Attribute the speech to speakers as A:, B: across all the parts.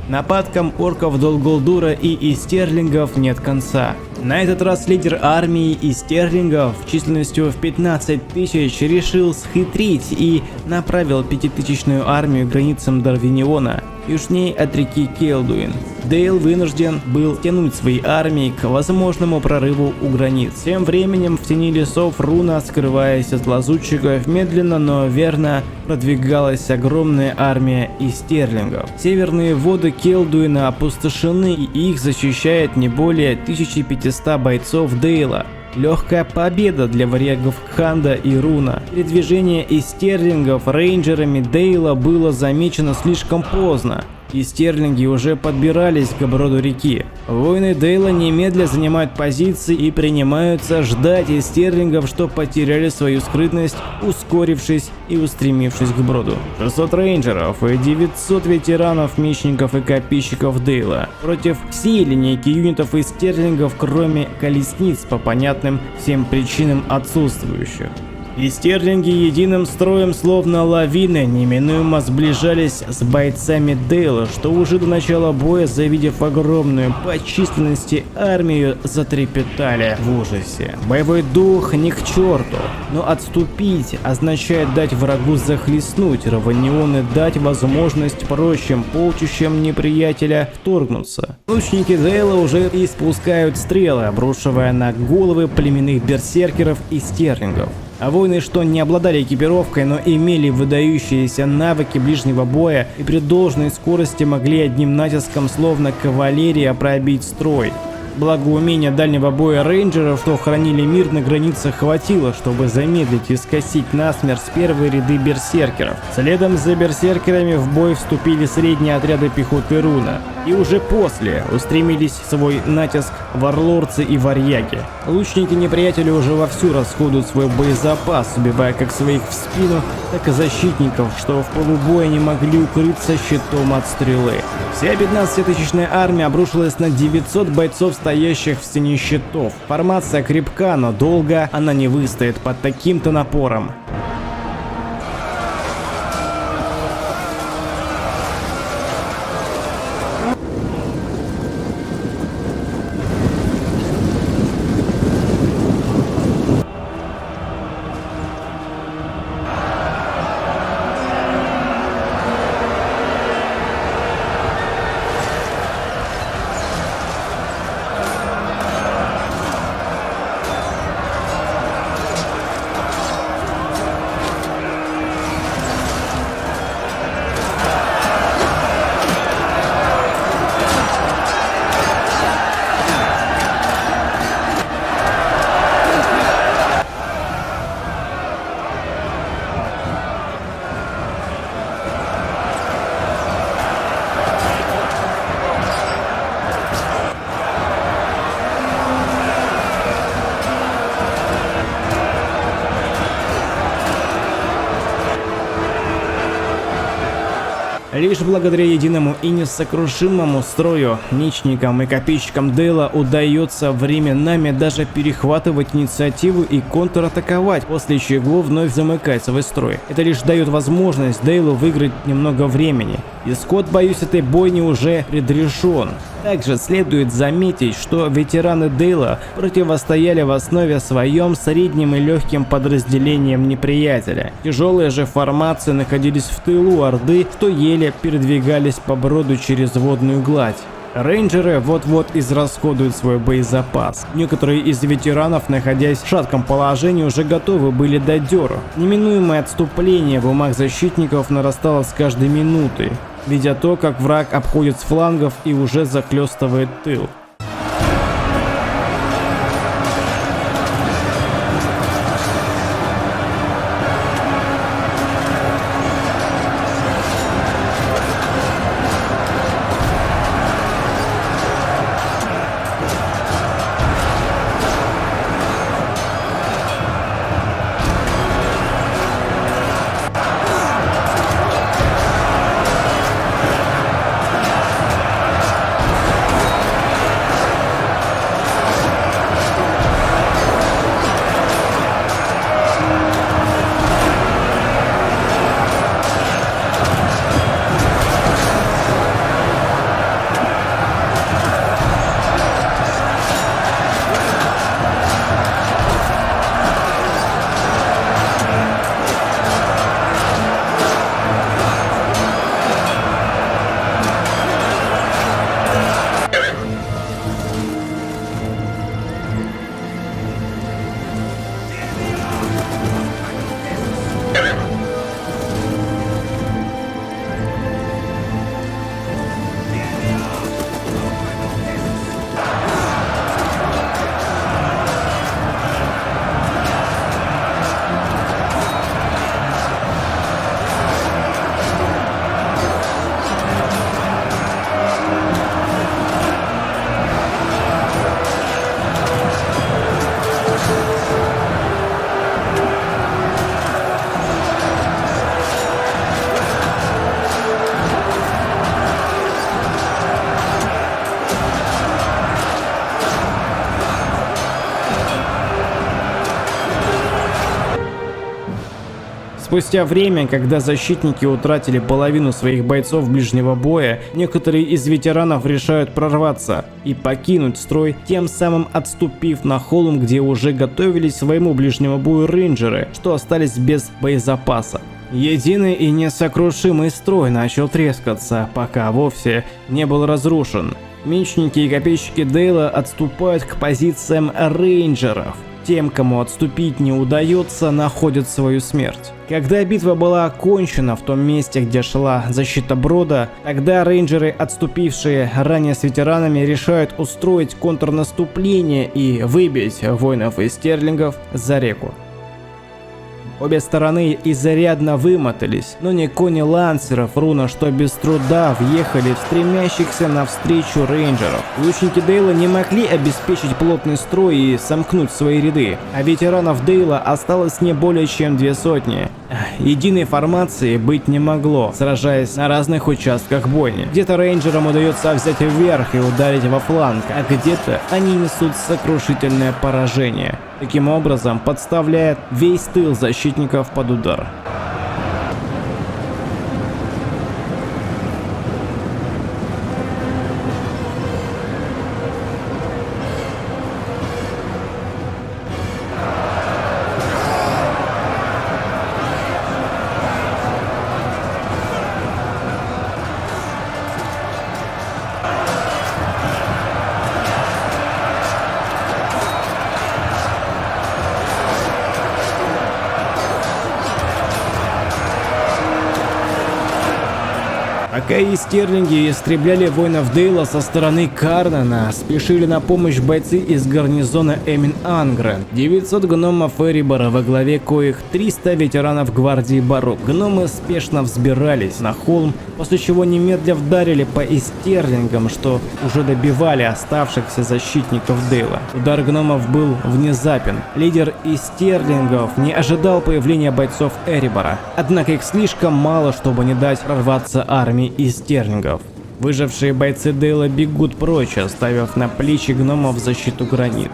A: Нападкам орков Дол Гулдура и Истерлингов нет конца. На этот раз лидер армии Истерлингов численностью в 15 тысяч решил схитрить и направил 5000-ную армию к границам Дарвиниона, южнее от реки Келдуин. Дейл вынужден был тянуть свои армии к возможному прорыву у границ. Тем временем в тени лесов Руна, скрываясь от лазутчиков, медленно, но верно продвигалась огромная армия Истерлингов. Северные воды Келдуина опустошены, и их защищает не более 1500 бойцов Дейла. Легкая победа для варягов Кханда и Руна. Передвижение Истерлингов рейнджерами Дейла было замечено слишком поздно. Истерлинги уже подбирались к оброду реки. Воины Дейла немедля занимают позиции и принимаются ждать Истерлингов, что потеряли свою скрытность, ускорившись и устремившись к броду. 600 рейнджеров и 900 ветеранов, мечников и копейщиков Дейла против всей линейки юнитов Истерлингов, кроме колесниц, по понятным всем причинам отсутствующих. Истерлинги единым строем, словно лавины, неминуемо сближались с бойцами Дейла, что уже до начала боя, завидев огромную по численности армию, затрепетали в ужасе. Боевой дух ни к черту, но отступить означает дать врагу захлестнуть Раванион и дать возможность прочим полчищам неприятеля вторгнуться. Лучники Дейла уже испускают стрелы, обрушивая на головы племенных берсеркеров Истерлингов. А воины, что не обладали экипировкой, но имели выдающиеся навыки ближнего боя и при должной скорости могли одним натиском, словно кавалерия, пробить строй. Благо умения дальнего боя рейнджеров, что хранили мир на границах, хватило, чтобы замедлить и скосить насмерть первые ряды берсеркеров. Следом за берсеркерами в бой вступили средние отряды пехоты Руна. И уже после устремились в свой натиск варлорцы и варяги. Лучники неприятеля уже вовсю расходуют свой боезапас, убивая как своих в спину, так и защитников, что в полубое не могли укрыться щитом от стрелы. Вся 15-тысячная армия обрушилась на 900 бойцов, стоящих в стене щитов. Формация крепка, но долго она не выстоит под таким-то напором. Лишь благодаря единому и несокрушимому строю мечникам и копейщикам Дейла удается временами даже перехватывать инициативу и контратаковать, после чего вновь замыкать свой строй. Это лишь дает возможность Дейлу выиграть немного времени. Исход, боюсь, этой бойни уже предрешен. Также следует заметить, что ветераны Дейла противостояли в основе своем средним и легким подразделениям неприятеля. Тяжелые же формации находились в тылу Орды, что еле передвигались по броду через водную гладь. Рейнджеры вот-вот израсходуют свой боезапас. Некоторые из ветеранов, находясь в шатком положении, уже готовы были дать дёру. Неминуемое отступление в умах защитников нарастало с каждой минутой, видя то, как враг обходит с флангов и уже захлестывает тыл. Спустя время, когда защитники утратили половину своих бойцов ближнего боя, некоторые из ветеранов решают прорваться и покинуть строй, тем самым отступив на холм, где уже готовились к своему ближнему бою рейнджеры, что остались без боезапаса. Единый и несокрушимый строй начал трескаться, пока вовсе не был разрушен. Мечники и копейщики Дейла отступают к позициям рейнджеров. Тем, кому отступить не удается, находят свою смерть. Когда битва была окончена в том месте, где шла защита Брода, тогда рейнджеры, отступившие ранее с ветеранами, решают устроить контрнаступление и выбить воинов из стерлингов за реку. Обе стороны изрядно вымотались, но ни кони лансеров Руна, что без труда въехали в стремящихся навстречу рейнджеров. Лучники Дейла не могли обеспечить плотный строй и сомкнуть свои ряды, а ветеранов Дейла осталось не более чем 200. Единой формации быть не могло, сражаясь на разных участках бойни. Где-то рейнджерам удается взять вверх и ударить во фланг, а где-то они несут сокрушительное поражение. Таким образом, подставляет весь тыл защитников под удар. Пока и стерлинги истребляли воинов Дейла со стороны Карнана, спешили на помощь бойцы из гарнизона Эмин Ангрен. 900 гномов Эрибора, во главе коих 300 ветеранов гвардии Барук. Гномы спешно взбирались на холм, после чего немедля вдарили по истерлингам, что уже добивали оставшихся защитников Дейла. Удар гномов был внезапен. Лидер истерлингов не ожидал появления бойцов Эрибора, однако их слишком мало, чтобы не дать прорваться армии истерлингов. Выжившие бойцы Дейла бегут прочь, оставив на плечи гномов защиту границ.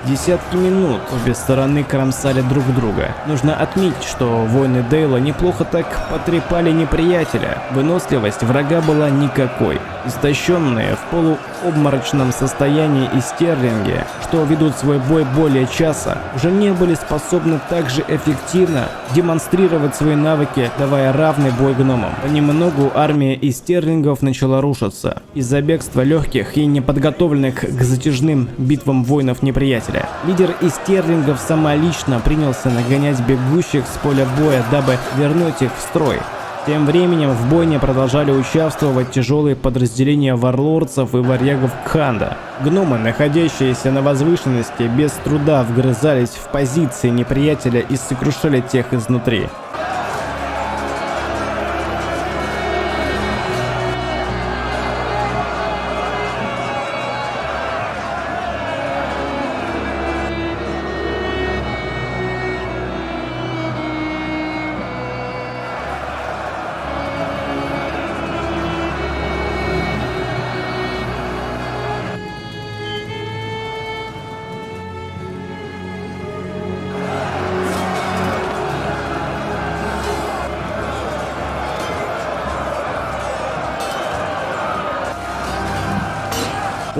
A: Десятки минут обе стороны кромсали друг друга. Нужно отметить, что воины Дейла неплохо так потрепали неприятеля. Выносливость врага была никакой. Истощенные в полуобморочном состоянии истерлинги, что ведут свой бой более часа, уже не были способны так же эффективно демонстрировать свои навыки, давая равный бой гномам. Понемногу армия истерлингов начала рушиться из-за бегства легких и неподготовленных к затяжным битвам воинов неприятеля. Лидер истерлингов самолично принялся нагонять бегущих с поля боя, дабы вернуть их в строй. Тем временем в бойне продолжали участвовать тяжелые подразделения варлордцев и варягов Кханда. Гномы, находящиеся на возвышенности, без труда вгрызались в позиции неприятеля и сокрушали тех изнутри.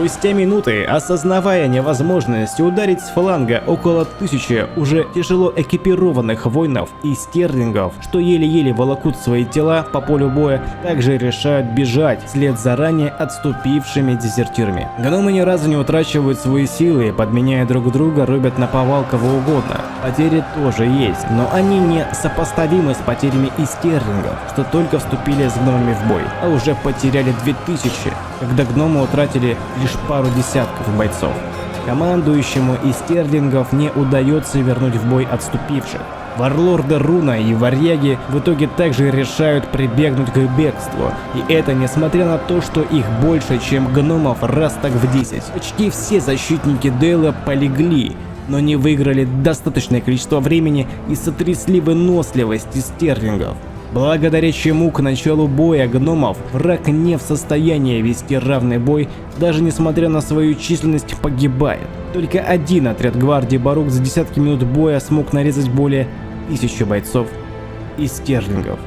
A: Спустя минуты, осознавая невозможность ударить с фланга около 1000 уже тяжело экипированных воинов и стерлингов, что еле-еле волокут свои тела по полю боя, также решают бежать вслед за ранее отступившими дезертирами. Гномы ни разу не утрачивают свои силы, подменяя друг друга, рубят наповал кого угодно. Потери тоже есть, но они не сопоставимы с потерями и стерлингов, что только вступили с гномами в бой, а уже потеряли 2000, когда гномы утратили лишь пару десятков бойцов. Командующему из стерлингов не удается вернуть в бой отступивших. Варлорды Руна и варяги в итоге также решают прибегнуть к бегству, и это несмотря на то, что их больше, чем гномов, раз так в 10. Почти все защитники Дейла полегли, но не выиграли достаточное количество времени и сотрясли выносливость стерлингов. Благодаря чему к началу боя гномов враг не в состоянии вести равный бой, даже несмотря на свою численность погибает. Только один отряд гвардии Барук за десятки минут боя смог нарезать более 1000 бойцов и стерлингов.